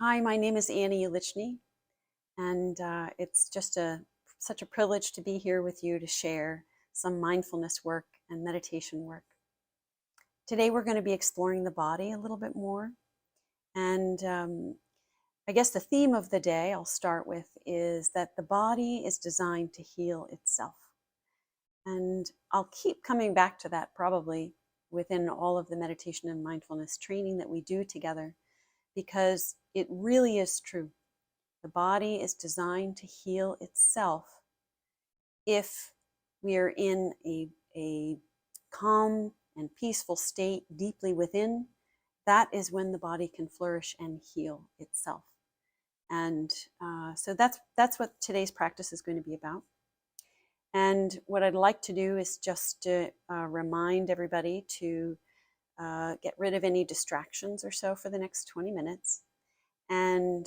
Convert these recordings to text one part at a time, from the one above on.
Hi, my name is Annie Ulichny, and it's just such a privilege to be here with you to share some mindfulness work and meditation work. Today, we're going to be exploring the body a little bit more, and I guess the theme of the day I'll start with is that the body is designed to heal itself. And I'll keep coming back to that probably within all of the meditation and mindfulness training that we do together, because it really is true. The body is designed to heal itself if we are in a calm and peaceful state deeply within. That is when the body can flourish and heal itself. And so that's what today's practice is going to be about. And what I'd like to do is just to remind everybody to get rid of any distractions or so for the next 20 minutes and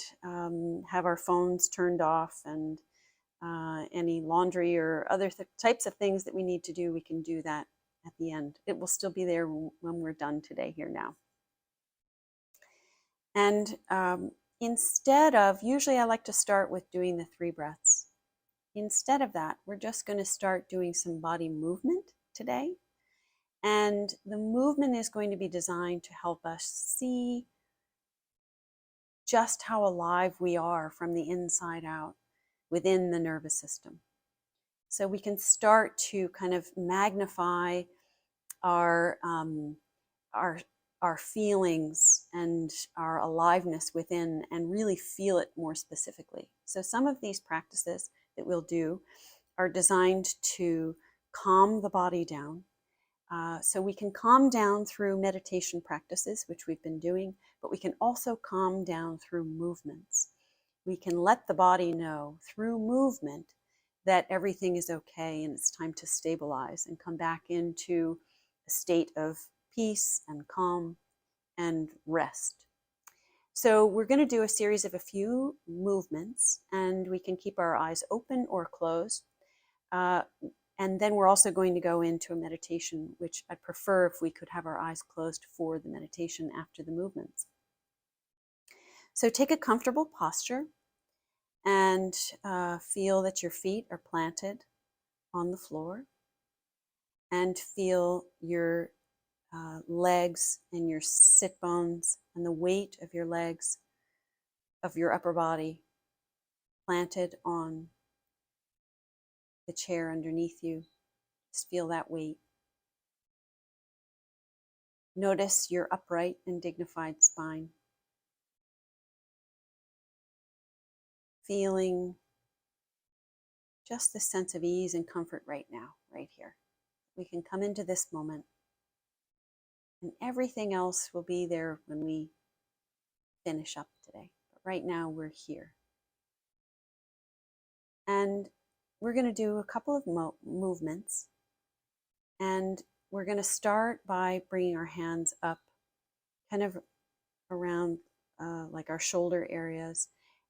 have our phones turned off, and any laundry or other types of things that we need to do, we can do that at the end. It will still be there when we're done today here now. And usually I like to start with doing the 3 breaths. Instead of that, we're just going to start doing some body movement today. And the movement is going to be designed to help us see just how alive we are from the inside out within the nervous system. So we can start to kind of magnify our feelings and our aliveness within, and really feel it more specifically. So some of these practices that we'll do are designed to calm the body down. So we can calm down through meditation practices, which we've been doing, but we can also calm down through movements. We can let the body know through movement that everything is okay and it's time to stabilize and come back into a state of peace and calm and rest. So we're going to do a series of a few movements, and we can keep our eyes open or closed. And then we're also going to go into a meditation, which I'd prefer if we could have our eyes closed for the meditation after the movements. So take a comfortable posture and feel that your feet are planted on the floor, and feel your legs and your sit bones and the weight of your legs, of your upper body, planted on the chair underneath you. Just feel that weight. Notice your upright and dignified spine. Feeling just the sense of ease and comfort right now, right here. We can come into this moment, and everything else will be there when we finish up today. But right now we're here. And we're going to do a couple of movements. And we're going to start by bringing our hands up kind of around like our shoulder areas.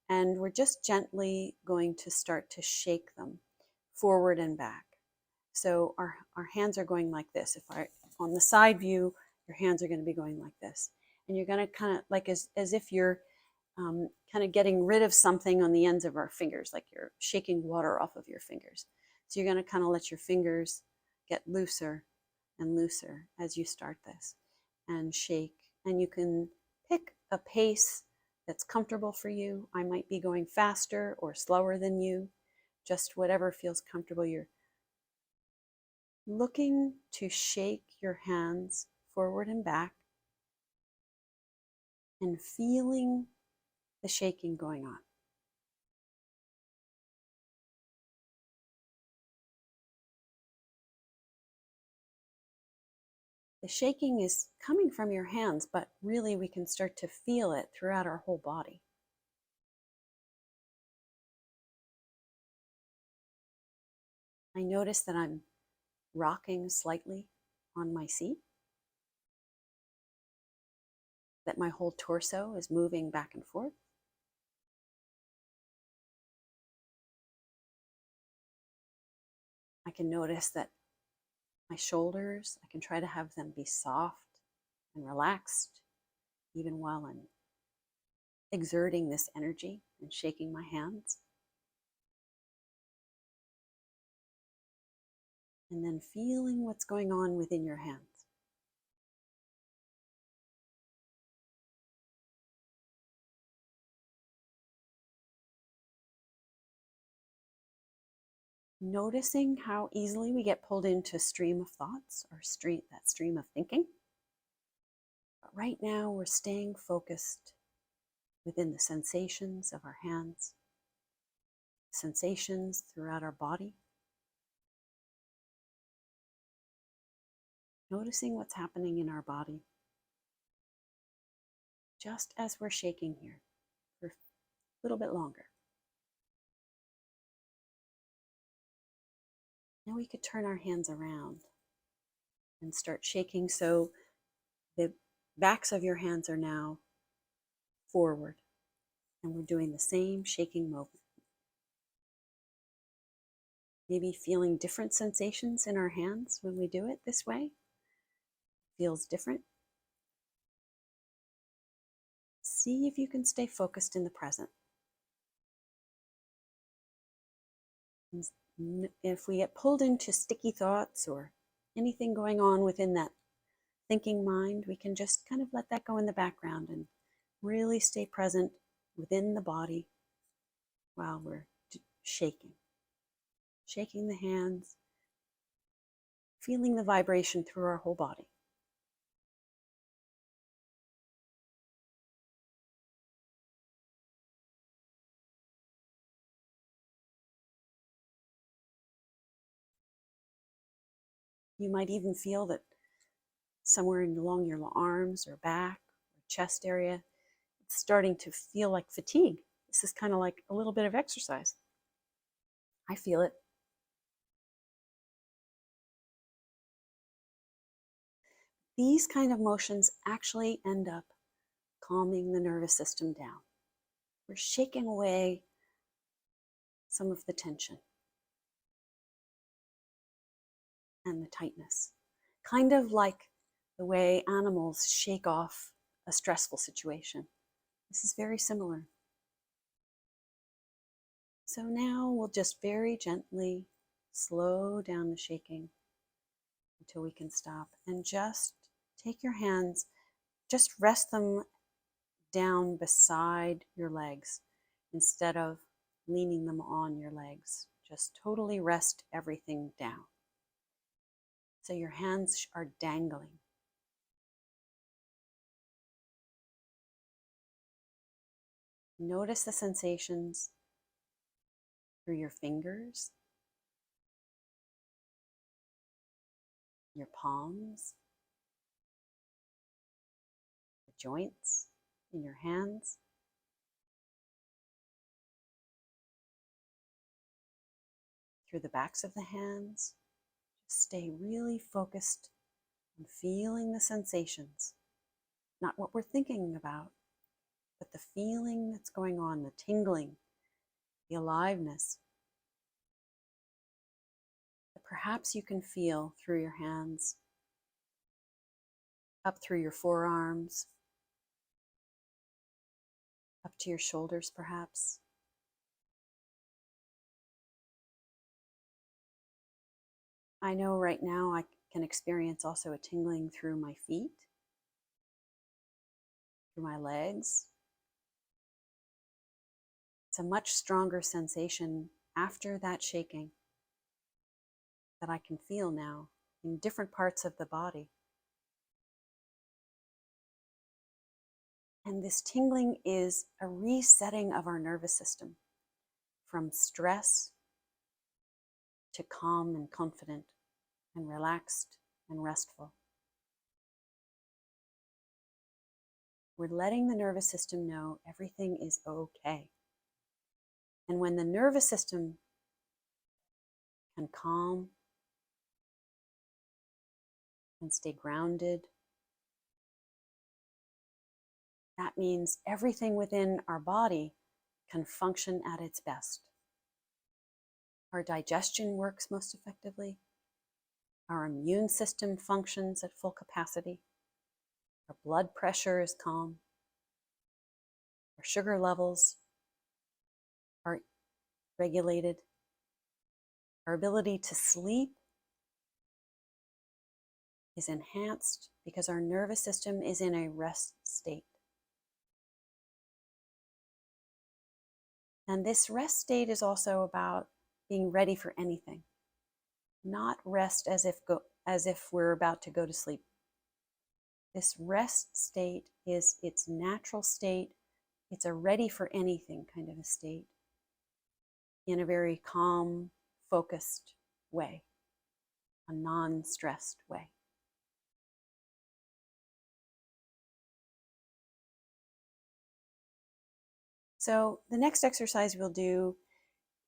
And we're just gently going to start to shake them forward and back. So our hands are going like this. On the side view, your hands are going to be going like this. And you're going to kind of like as if you're kind of getting rid of something on the ends of our fingers, like you're shaking water off of your fingers. So you're going to kind of let your fingers get looser and looser as you start this and shake. And you can pick a pace that's comfortable for you. I might be going faster or slower than you, just whatever feels comfortable. You're looking to shake your hands forward and back and feeling the shaking going on. The shaking is coming from your hands, but really we can start to feel it throughout our whole body. I notice that I'm rocking slightly on my seat, that my whole torso is moving back and forth. I can notice that my shoulders, I can try to have them be soft and relaxed, even while I'm exerting this energy and shaking my hands. And then feeling what's going on within your hands. Noticing how easily we get pulled into a stream of thoughts or that stream of thinking. But right now we're staying focused within the sensations of our hands, sensations throughout our body. Noticing what's happening in our body just as we're shaking here for a little bit longer. Now we could turn our hands around and start shaking so the backs of your hands are now forward, and we're doing the same shaking movement. Maybe feeling different sensations in our hands when we do it this way. Feels different. See if you can stay focused in the present. If we get pulled into sticky thoughts or anything going on within that thinking mind, we can just kind of let that go in the background and really stay present within the body while we're shaking. Shaking the hands, feeling the vibration through our whole body. You might even feel that somewhere along your arms or back or chest area, it's starting to feel like fatigue. This is kind of like a little bit of exercise. I feel it. These kind of motions actually end up calming the nervous system down. We're shaking away some of the tension and the tightness. Kind of like the way animals shake off a stressful situation. This is very similar. So now we'll just very gently slow down the shaking until we can stop, and just take your hands, just rest them down beside your legs instead of leaning them on your legs. Just totally rest everything down. So your hands are dangling. Notice the sensations through your fingers, your palms, the joints in your hands. Through the backs of the hands. Just stay really focused on feeling the sensations, not what we're thinking about, but the feeling that's going on, the tingling, the aliveness that perhaps you can feel through your hands, up through your forearms, up to your shoulders perhaps. I know right now I can experience also a tingling through my feet, through my legs. It's a much stronger sensation after that shaking that I can feel now in different parts of the body. And this tingling is a resetting of our nervous system from stress to calm and confident and relaxed and restful. We're letting the nervous system know everything is okay. And when the nervous system can calm and stay grounded, that means everything within our body can function at its best. Our digestion works most effectively. Our immune system functions at full capacity. Our blood pressure is calm. Our Our sugar levels are regulated. Our ability to sleep is enhanced because our nervous system is in a rest state. And this rest state is also about being ready for anything, not rest as if we're about to go to sleep. This rest state is its natural state. It's a ready for anything kind of a state in a very calm, focused way, a non-stressed way. So the next exercise we'll do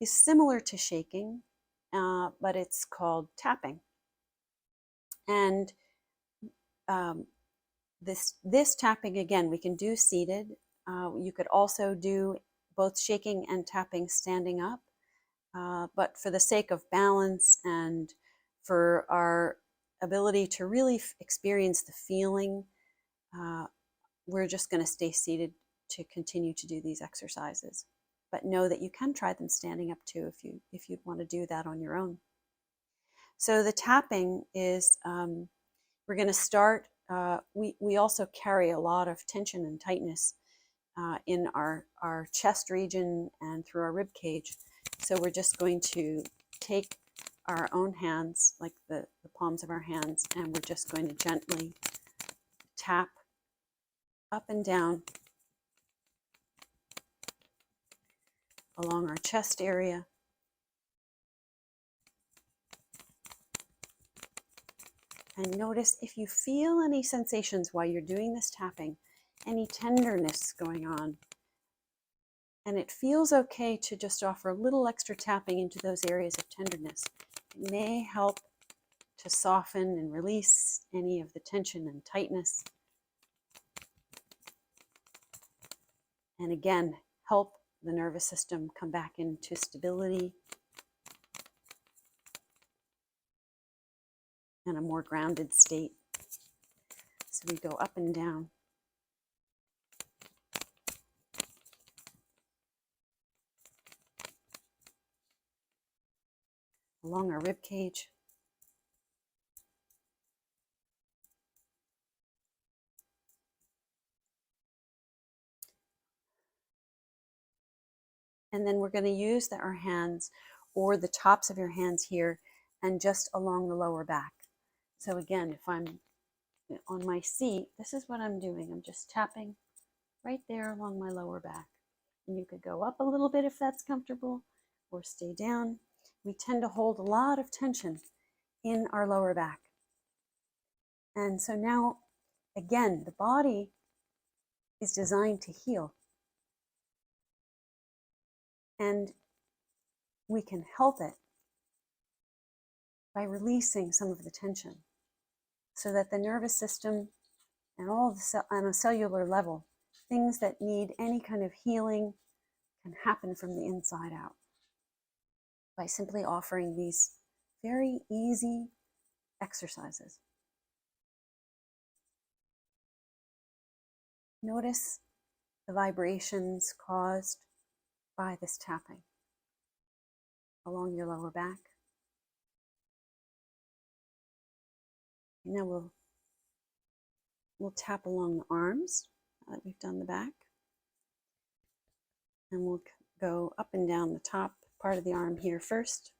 is similar to shaking, but it's called tapping. And this tapping, again, we can do seated. You could also do both shaking and tapping standing up. But for the sake of balance and for our ability to really experience the feeling, we're just going to stay seated to continue to do these exercises. But know that you can try them standing up too if you'd want to do that on your own. So the tapping is, we're going to start, we also carry a lot of tension and tightness in our chest region and through our rib cage. So we're just going to take our own hands, like the palms of our hands, and we're just going to gently tap up and down along our chest area. And notice if you feel any sensations while you're doing this tapping, any tenderness going on. And it feels okay to just offer a little extra tapping into those areas of tenderness. It may help to soften and release any of the tension and tightness. And again, help the nervous system come back into stability and a more grounded state. So we go up and down. Along our rib cage. And then we're going to use our hands or the tops of your hands here and just along the lower back. So again, if I'm on my seat, this is what I'm doing. I'm just tapping right there along my lower back. And you could go up a little bit if that's comfortable or stay down. We tend to hold a lot of tension in our lower back. And so now, again, the body is designed to heal. And we can help it by releasing some of the tension so that the nervous system and all the on a cellular level, things that need any kind of healing can happen from the inside out by simply offering these very easy exercises. Notice the vibrations caused by this tapping along your lower back. And now we'll tap along the arms that we've done the back. And we'll go up and down the top part of the arm here first.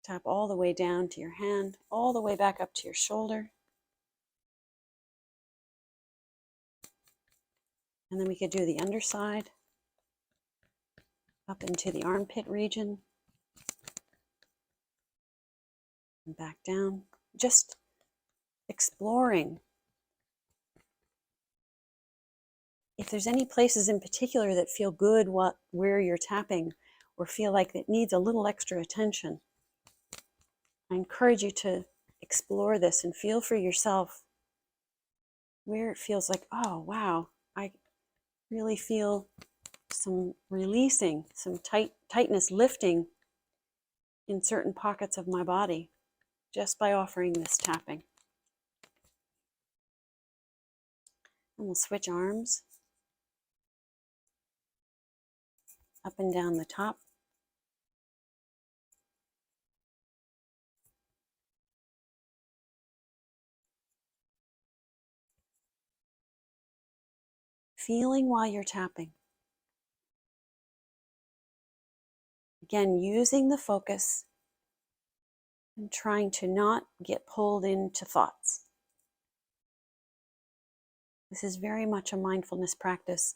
Tap all the way down to your hand, all the way back up to your shoulder. And then we could do the underside, up into the armpit region, and back down. Just exploring. If there's any places in particular that feel good where you're tapping or feel like it needs a little extra attention, I encourage you to explore this and feel for yourself where it feels like, oh, wow, I really feel some releasing, some tightness lifting in certain pockets of my body just by offering this tapping. And we'll switch arms up and down the top. Feeling while you're tapping. Again, using the focus and trying to not get pulled into thoughts. This is very much a mindfulness practice,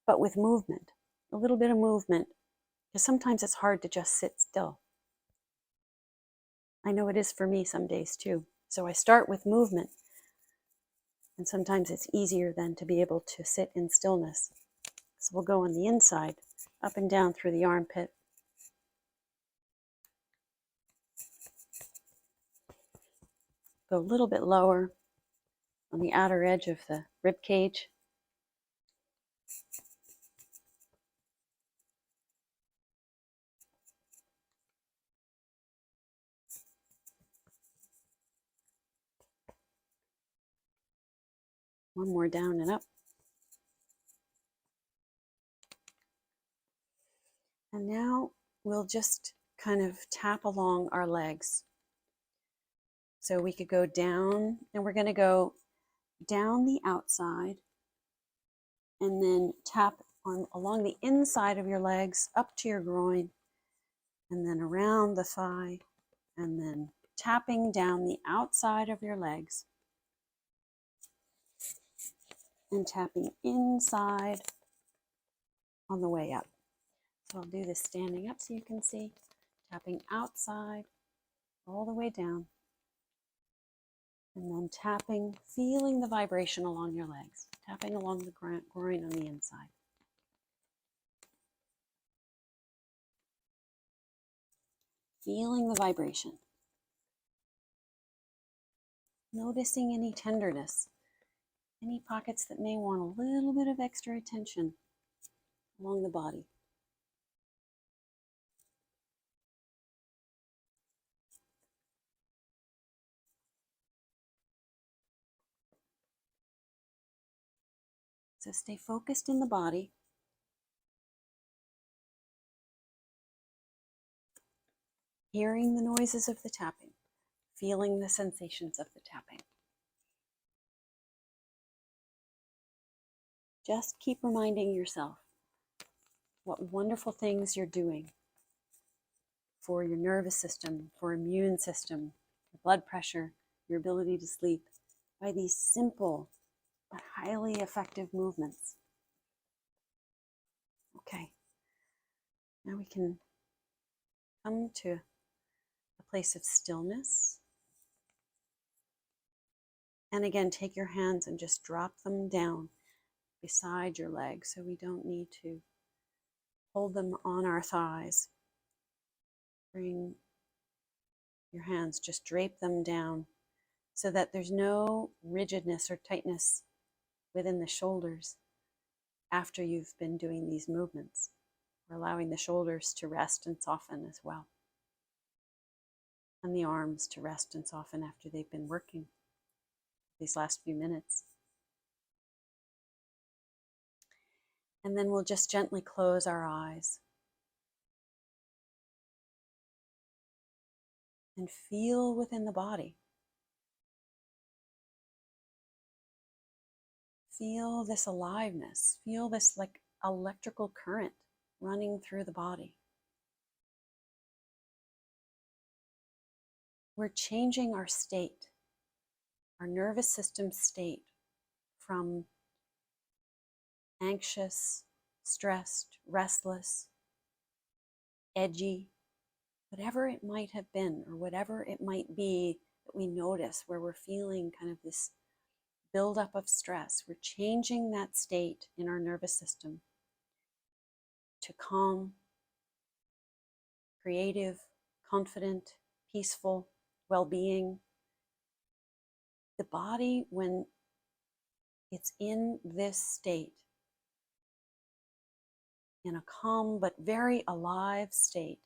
but with movement, a little bit of movement, because sometimes it's hard to just sit still. I know it is for me some days too. So I start with movement, and sometimes it's easier then to be able to sit in stillness. So we'll go on the inside, up and down through the armpit. Go a little bit lower on the outer edge of the rib cage. One more down and up. And now we'll just kind of tap along our legs. So we could go down, and we're going to go down the outside and then tap along the inside of your legs up to your groin, and then around the thigh, and then tapping down the outside of your legs and tapping inside on the way up. So I'll do this standing up so you can see, tapping outside all the way down, and then tapping, feeling the vibration along your legs, tapping along the groin on the inside. Feeling the vibration. Noticing any tenderness, any pockets that may want a little bit of extra attention along the body. So stay focused in the body. Hearing the noises of the tapping, feeling the sensations of the tapping. Just keep reminding yourself what wonderful things you're doing for your nervous system, for immune system, your blood pressure, your ability to sleep, by these simple but highly effective movements. Okay, now we can come to a place of stillness. And again, take your hands and just drop them down beside your legs, so we don't need to hold them on our thighs. Bring your hands, just drape them down so that there's no rigidness or tightness within the shoulders after you've been doing these movements. We're allowing the shoulders to rest and soften as well, and the arms to rest and soften after they've been working these last few minutes. And then we'll just gently close our eyes and feel within the body. Feel this aliveness. Feel this like electrical current running through the body. We're changing our state, our nervous system state, from anxious, stressed, restless, edgy, whatever it might have been, or whatever it might be that we notice where we're feeling kind of this buildup of stress. We're changing that state in our nervous system to calm, creative, confident, peaceful, well-being. The body, when it's in this state, in a calm but very alive state,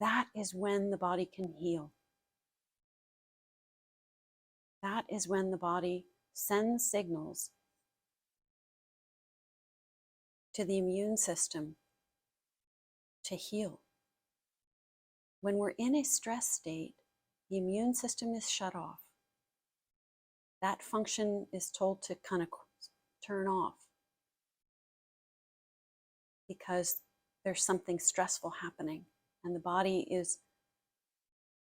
that is when the body can heal. That is when the body sends signals to the immune system to heal. When we're in a stress state, the immune system is shut off. That function is told to kind of turn off because there's something stressful happening, and the body is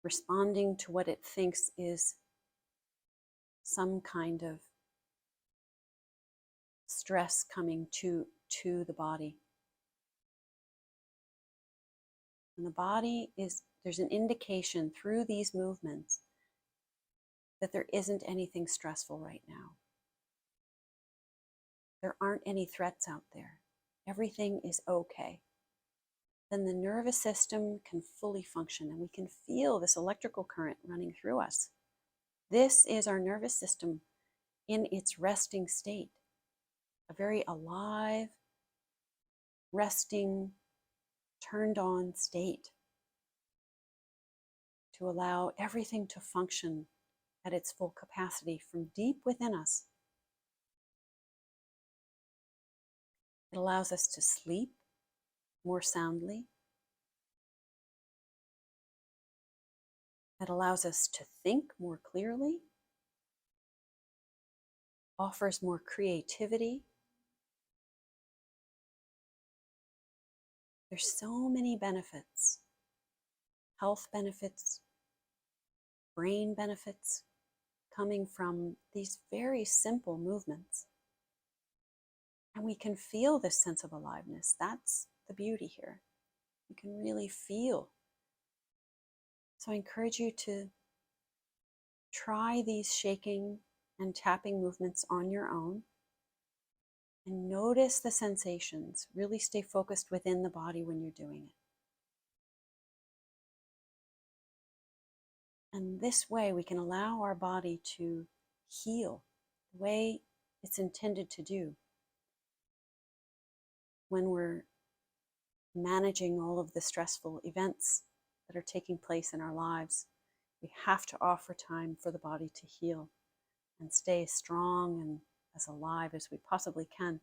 responding to what it thinks is some kind of stress coming to the body. And the body there's an indication through these movements that there isn't anything stressful right now. There aren't any threats out there. Everything is okay. Then the nervous system can fully function, and we can feel this electrical current running through us. This is our nervous system in its resting state, a very alive, resting, turned on state to allow everything to function at its full capacity from deep within us. It allows us to sleep more soundly. It allows us to think more clearly, offers more creativity. There's so many benefits, health benefits, brain benefits coming from these very simple movements. And we can feel this sense of aliveness. That's the beauty here. You can really feel. So I encourage you to try these shaking and tapping movements on your own and notice the sensations. Really stay focused within the body when you're doing it. And this way we can allow our body to heal the way it's intended to do. When we're managing all of the stressful events that are taking place in our lives, we have to offer time for the body to heal and stay strong and as alive as we possibly can.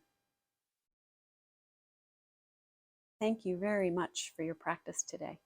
Thank you very much for your practice today.